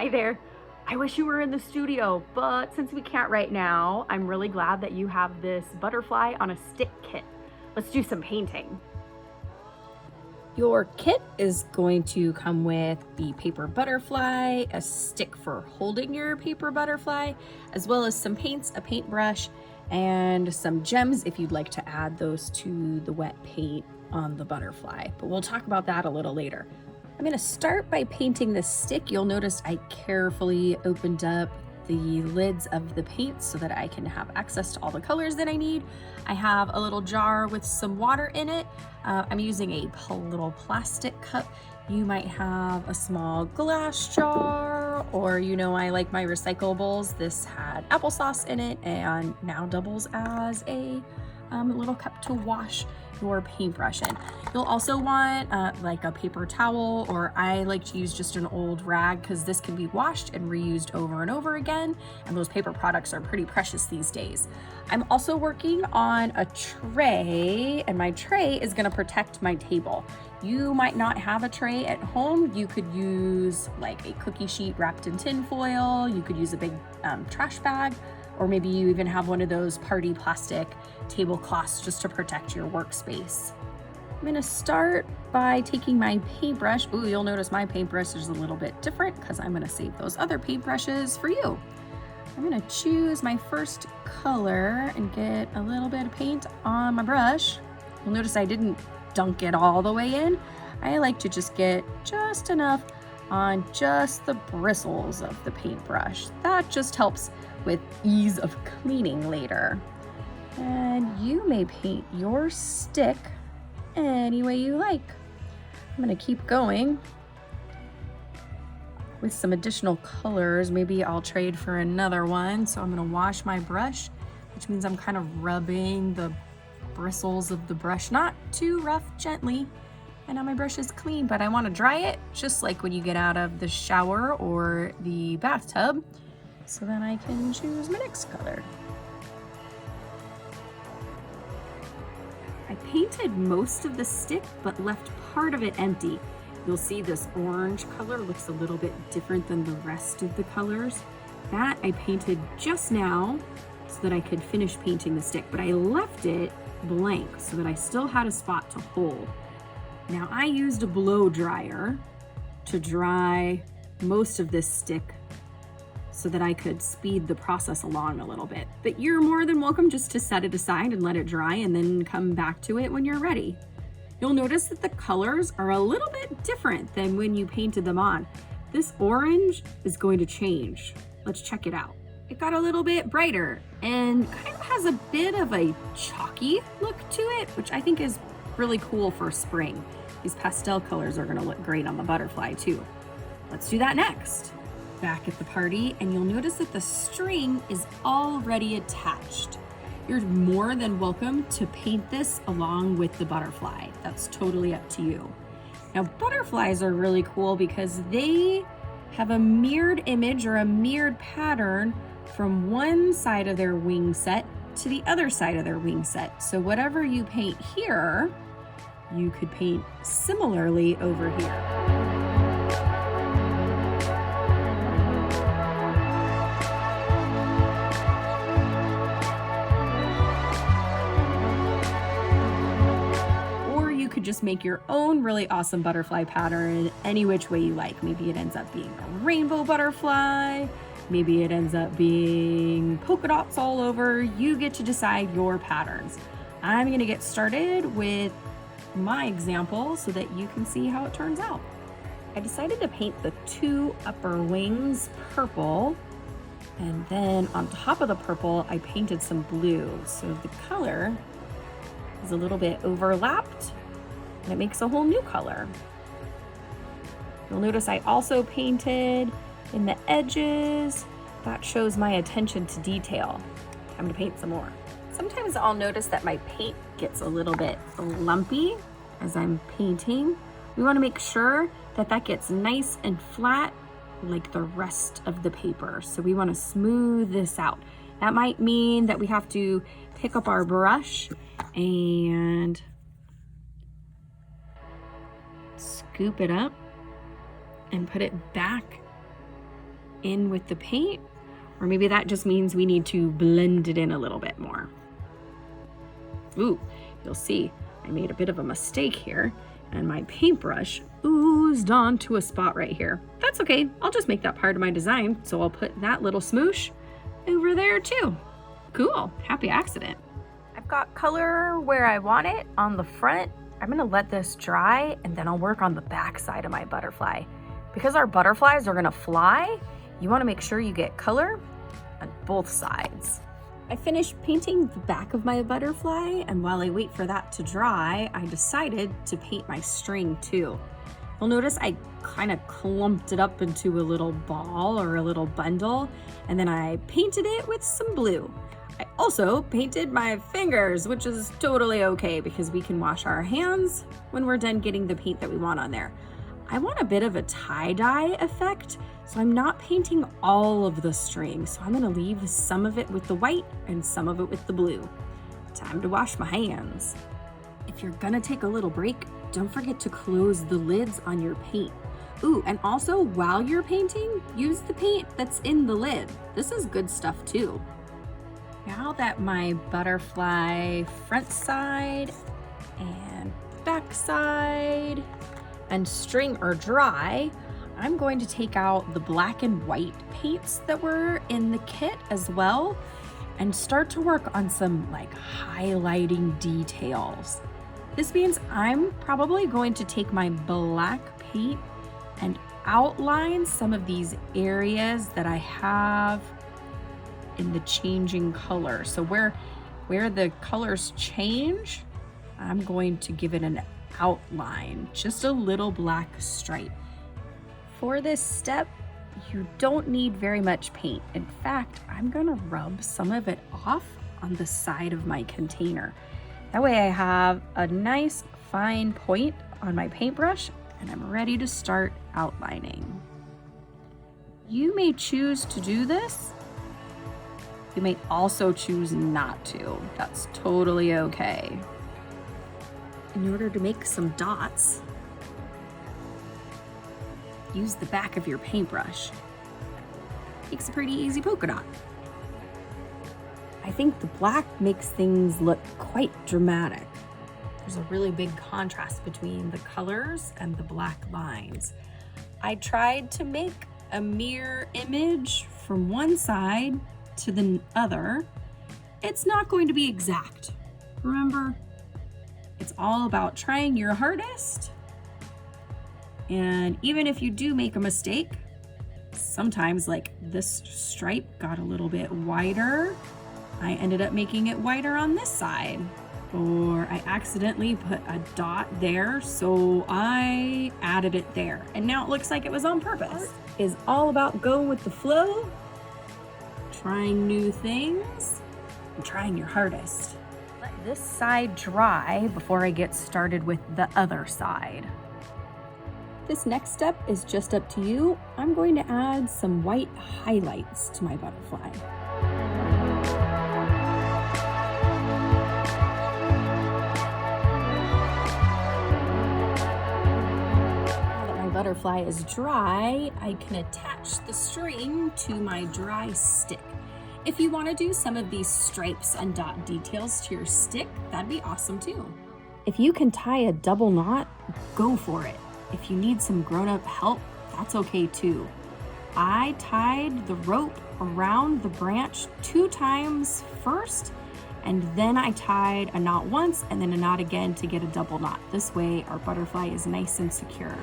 Hi there. I wish you were in the studio, but since we can't right now, I'm really glad that you have this butterfly on a stick kit. Let's do some painting. Your kit is going to come with the paper butterfly, a stick for holding your paper butterfly, as well as some paints, a paintbrush, and some gems if you'd like to add those to the wet paint on the butterfly. But we'll talk about that a little later. I'm going to start by painting the stick. You'll notice I carefully opened up the lids of the paint so that I can have access to all the colors that I need. I have a little jar with some water in it. I'm using a little plastic cup. You might have a small glass jar, or I like my recyclables. This had applesauce in it and now doubles as a little cup to wash your paintbrush in. You'll also want like a paper towel, or I like to use just an old rag because this can be washed and reused over and over again, and those paper products are pretty precious these days. I'm also working on a tray, and my tray is going to protect my table. You might not have a tray at home. You could use like a cookie sheet wrapped in tin foil. You could use a big trash bag, or maybe you even have one of those party plastic tablecloths just to protect your workspace. I'm gonna start by taking my paintbrush. Ooh, you'll notice my paintbrush is a little bit different because I'm gonna save those other paintbrushes for you. I'm gonna choose my first color and get a little bit of paint on my brush. You'll notice I didn't dunk it all the way in. I like to just get just enough on just the bristles of the paintbrush. That just helps with ease of cleaning later. And you may paint your stick any way you like. I'm gonna keep going with some additional colors. Maybe I'll trade for another one. So I'm gonna wash my brush, which means I'm kind of rubbing the bristles of the brush, not too rough, gently. And now my brush is clean, but I wanna dry it just like when you get out of the shower or the bathtub, so then I can choose my next color. I painted most of the stick, but left part of it empty. You'll see this orange color looks a little bit different than the rest of the colors. That I painted just now so that I could finish painting the stick, but I left it blank so that I still had a spot to hold. Now I used a blow dryer to dry most of this stick so that I could speed the process along a little bit. But you're more than welcome just to set it aside and let it dry and then come back to it when you're ready. You'll notice that the colors are a little bit different than when you painted them on. This orange is going to change. Let's check it out. It got a little bit brighter and kind of has a bit of a chalky look to it, which I think is really cool for spring. These pastel colors are gonna look great on the butterfly too. Let's do that next. Back at the party, and you'll notice that the string is already attached. You're more than welcome to paint this along with the butterfly. That's totally up to you. Now, butterflies are really cool because they have a mirrored image or a mirrored pattern from one side of their wing set to the other side of their wing set. So whatever you paint here, you could paint similarly over here. Just make your own really awesome butterfly pattern any which way you like. Maybe it ends up being a rainbow butterfly. Maybe it ends up being polka dots all over. You get to decide your patterns. I'm gonna get started with my example so that you can see how it turns out. I decided to paint the two upper wings purple, and then on top of the purple, I painted some blue. So the color is a little bit overlapped, and it makes a whole new color. You'll notice I also painted in the edges. That shows my attention to detail. I'm gonna paint some more. Sometimes I'll notice that my paint gets a little bit lumpy as I'm painting. We wanna make sure that that gets nice and flat like the rest of the paper. So we wanna smooth this out. That might mean that we have to pick up our brush and scoop it up and put it back in with the paint, or maybe that just means we need to blend it in a little bit more. Ooh, you'll see I made a bit of a mistake here, and my paintbrush oozed onto a spot right here. That's okay, I'll just make that part of my design, so I'll put that little smoosh over there too. Cool, happy accident. I've got color where I want it on the front. I'm gonna let this dry and then I'll work on the back side of my butterfly. Because our butterflies are gonna fly, you wanna make sure you get color on both sides. I finished painting the back of my butterfly, and while I wait for that to dry, I decided to paint my string too. You'll notice I kind of clumped it up into a little ball or a little bundle, and then I painted it with some blue. I also painted my fingers, which is totally okay because we can wash our hands when we're done getting the paint that we want on there. I want a bit of a tie-dye effect, so I'm not painting all of the string. So I'm gonna leave some of it with the white and some of it with the blue. Time to wash my hands. If you're gonna take a little break, don't forget to close the lids on your paint. Ooh, and also while you're painting, use the paint that's in the lid. This is good stuff too. Now that my butterfly front side and back side and string are dry, I'm going to take out the black and white paints that were in the kit as well and start to work on some like highlighting details. This means I'm probably going to take my black paint and outline some of these areas that I have in the changing color. So where the colors change, I'm going to give it an outline, just a little black stripe. For this step, you don't need very much paint. In fact, I'm gonna rub some of it off on the side of my container. That way I have a nice fine point on my paintbrush and I'm ready to start outlining. You may choose to do this. You may also choose not to. That's totally okay. In order to make some dots, use the back of your paintbrush. Makes a pretty easy polka dot. I think the black makes things look quite dramatic. There's a really big contrast between the colors and the black lines. I tried to make a mirror image from one side to the other. It's not going to be exact. Remember, it's all about trying your hardest. And even if you do make a mistake, sometimes like this stripe got a little bit wider. I ended up making it wider on this side. Or I accidentally put a dot there, so I added it there. And now it looks like it was on purpose. Art is all about going with the flow, trying new things, and trying your hardest. Let this side dry before I get started with the other side. This next step is just up to you. I'm going to add some white highlights to my butterfly. Now that my butterfly is dry, I can attach the string to my dry stick. If you want to do some of these stripes and dot details to your stick, that'd be awesome too. If you can tie a double knot, go for it. If you need some grown-up help, that's okay too. I tied the rope around the branch 2 times first, and then I tied a knot once and then a knot again to get a double knot. This way our butterfly is nice and secure.